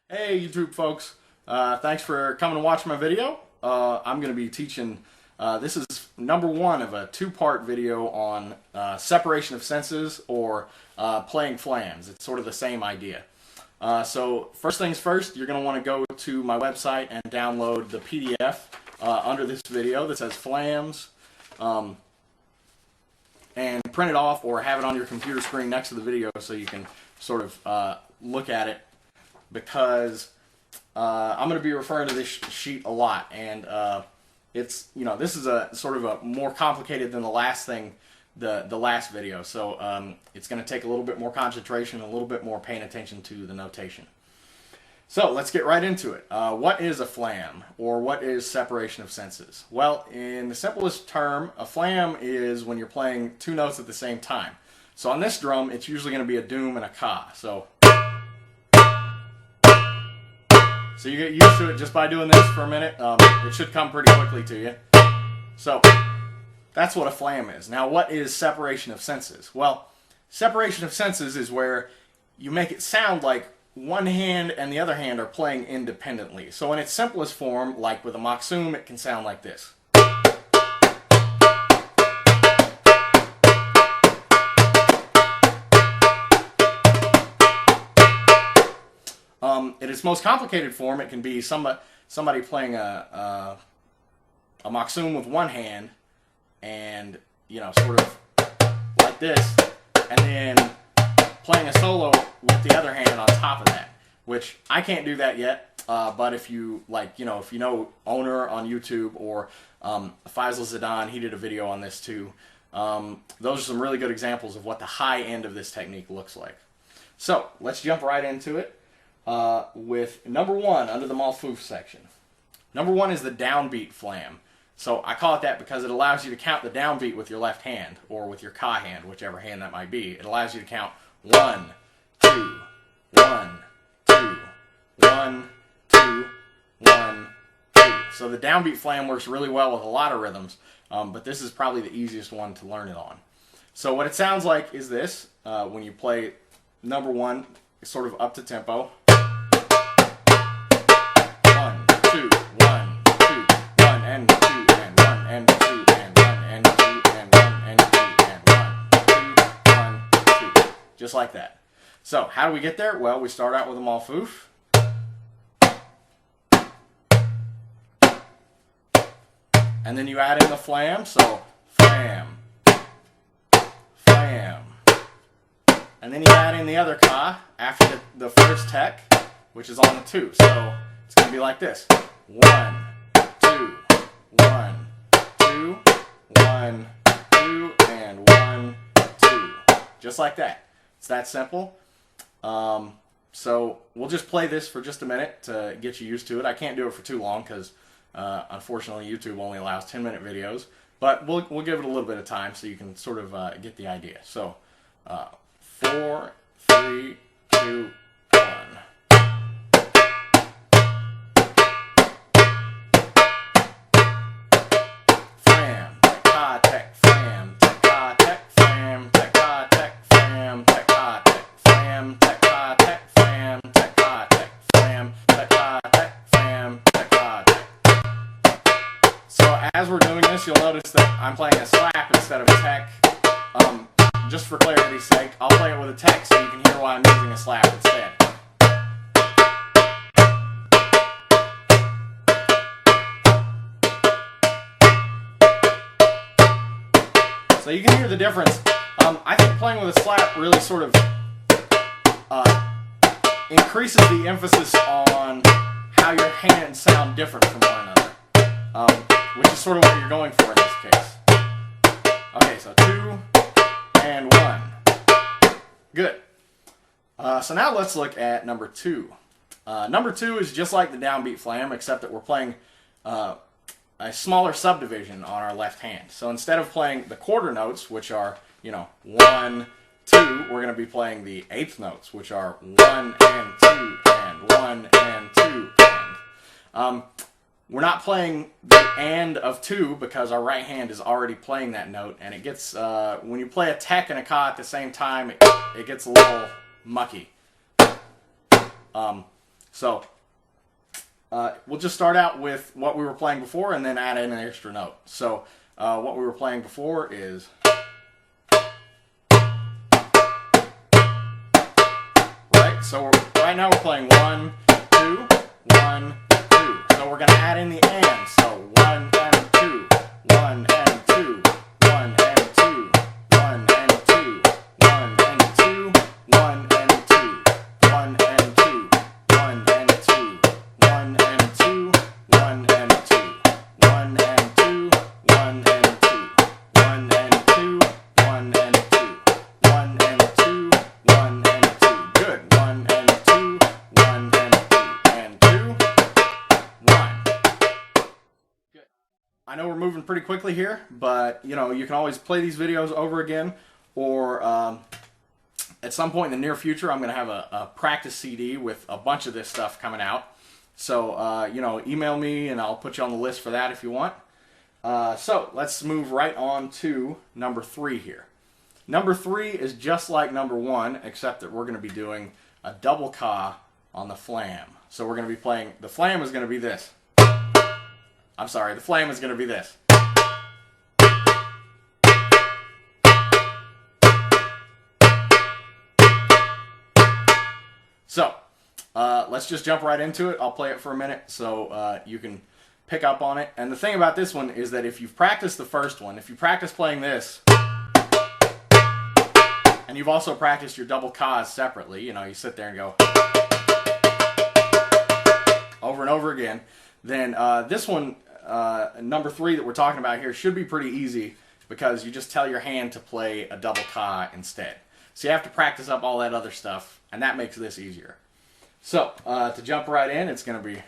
Hey YouTube folks, thanks for coming to watch my video. I'm going to be teaching, this is number one of a two-part video on separation of senses or playing flams. It's sort of the same idea. So first things first, you're going to want to go to my website and download the PDF under this video that says flams, and print it off or have it on your computer screen next to the video so you can sort of look at it, because I'm going to be referring to this sheet a lot, and it's, this is a sort of a more complicated than the last thing, the last video, so it's going to take a little bit more concentration, a little bit more paying attention to the notation. So let's get right into it. What is a flam, or what is separation of senses? Well, in the simplest term, a flam is when you're playing two notes at the same time. So on this drum, it's usually going to be a doom and a ka. So you get used to it just by doing this for a minute. It should come pretty quickly to you. So that's what a flam is. Now, what is separation of senses? Well, separation of senses is where you make it sound like one hand and the other hand are playing independently. So in its simplest form, like with a maksum, it can sound like this. In its most complicated form, it can be somebody playing a maksum with one hand, and sort of like this, and then playing a solo with the other hand on top of that. Which I can't do that yet, but if you if you know Owner on YouTube, or Faisal Zidan, he did a video on this too. Those are some really good examples of what the high end of this technique looks like. So let's jump right into it. With number one under the malfouf section. Number one is the downbeat flam. So I call it that because it allows you to count the downbeat with your left hand, or with your ka hand, whichever hand that might be. It allows you to count 1, 2, 1, 2, 1, 2, 1, 2. So the downbeat flam works really well with a lot of rhythms, but this is probably the easiest one to learn it on. So what it sounds like is this, when you play number one, sort of up to tempo. 1, 2, 1, 2, 1 and 2 and 1 and 2 and 1 and 2 and 1 and 2 and 1, 2, 1, 2. Just like that. So how do we get there? Well, we start out with a malfouf. And then you add in the flam, so flam, flam. And then you add in the other ka after the first tek, which is on the 2. So it's going to be like this. 1, 2, 1, 2, 1, 2, and 1, 2. Just like that. It's that simple. So we'll just play this for just a minute to get you used to it. I can't do it for too long because unfortunately YouTube only allows 10-minute videos. But we'll give it a little bit of time so you can sort of get the idea. So 4, 3, 2, 1. As we're doing this, you'll notice that I'm playing a slap instead of a tek. Just for clarity's sake, I'll play it with a tek so you can hear why I'm using a slap instead. So you can hear the difference. I think playing with a slap really sort of increases the emphasis on how your hands sound different from one another. Which is sort of what you're going for in this case. Okay, so 2 and 1. Good. So now let's look at number 2. Number 2 is just like the downbeat flam, except that we're playing a smaller subdivision on our left hand. So instead of playing the quarter notes, which are, 1, 2, we're going to be playing the eighth notes, which are 1 and 2 and 1 and 2 and. We're not playing the and of 2 because our right hand is already playing that note, and it gets, when you play a tek and a ka at the same time, it gets a little mucky. So we'll just start out with what we were playing before and then add in an extra note. So what we were playing before is... Right? So right now we're playing 1, 2, 1, 2. So we're going to add in the and. So 1 and 2, 1 and 2, 1 and 2, 1 and 2, 1 and 2, 1 and 2, 1 and 2, 1 and 2, 1 and 2, 1 and 2, 1 and 2, 1 and 2, 1 and 2, 1 and 2, 1 and 2, 1 and 2. Good. 1 and 2, 1 and 2, and 2, 1. Good. I know we're moving pretty quickly here, but you know, you can always play these videos over again, or at some point in the near future, I'm going to have a practice CD with a bunch of this stuff coming out. So, you know, email me and I'll put you on the list for that if you want. So, let's move right on to number 3 here. Number 3 is just like number 1, except that we're going to be doing a double ka on the flam. So we're going to be playing, the flam is going to be this. I'm sorry, the flam is going to be this. So, let's just jump right into it. I'll play it for a minute so you can pick up on it. And the thing about this one is that if you've practiced the first one, if you practice playing this, and you've also practiced your double kas separately, you know, you sit there and go over and over again, then this one, number 3 that we're talking about here, should be pretty easy because you just tell your hand to play a double ka instead. So you have to practice up all that other stuff, and that makes this easier. So, to jump right in, it's going to be...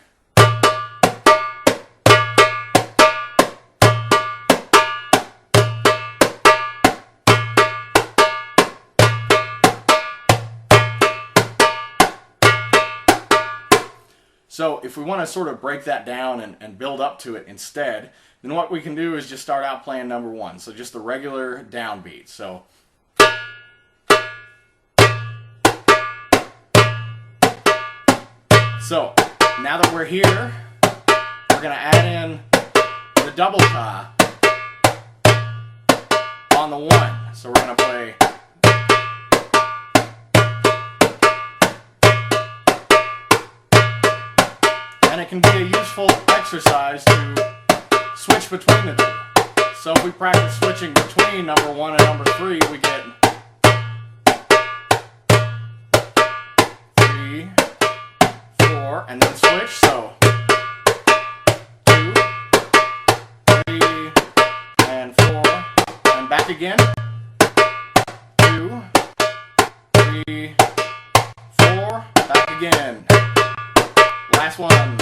So if we want to sort of break that down and build up to it instead, then what we can do is just start out playing number 1. So just the regular downbeat. So... So, now that we're here, we're going to add in the double ka on the 1. So we're going to play... And it can be a useful exercise to switch between the 2. So if we practice switching between number 1 and number 3, we get 3, 4, and then switch, so 2, 3, and 4, and back again, 2, 3, 4, back again, last one.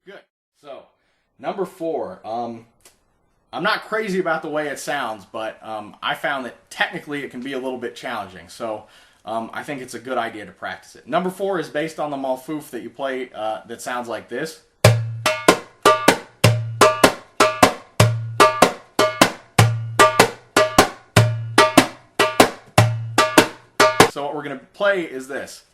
Good. So, number 4, I'm not crazy about the way it sounds, but I found that technically it can be a little bit challenging. So I think it's a good idea to practice it. Number 4 is based on the malfouf that you play that sounds like this. So what we're going to play is this.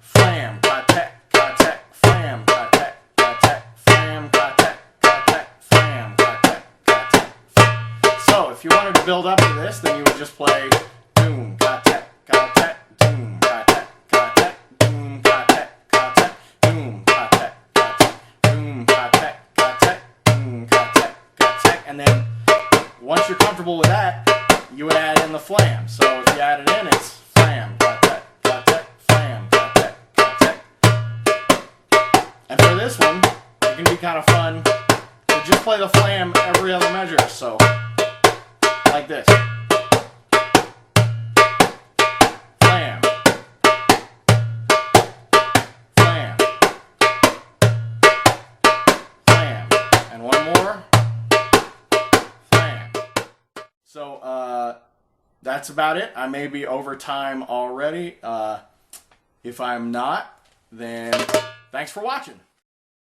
Flam, ka-tek, ka-tek, flam, ka-tek, ka-tek, flam, ka-tek, ka-tek, flam, ka-tek, ka-tek. So if you wanted to build up to this, then you would just play doom, ka-tek, ka-tek, doom, ka-tek, ka-tek, doom, ka-tek, ka-tek, doom, ka-tek, ka-tek, doom, ka-tek, ka-tek, doom, ka-tek, ka-tek, and then once you're comfortable with that, you would add in the flam. So if you add it in, it's flam, ka-tek, ka-tek, flam, ka-tek, ka-tek. And for this one, it can be kind of fun to just play the flam every other measure. So, like this. Flam. Flam. Flam. And one more. So that's about it. I may be over time already. If I'm not, then thanks for watching.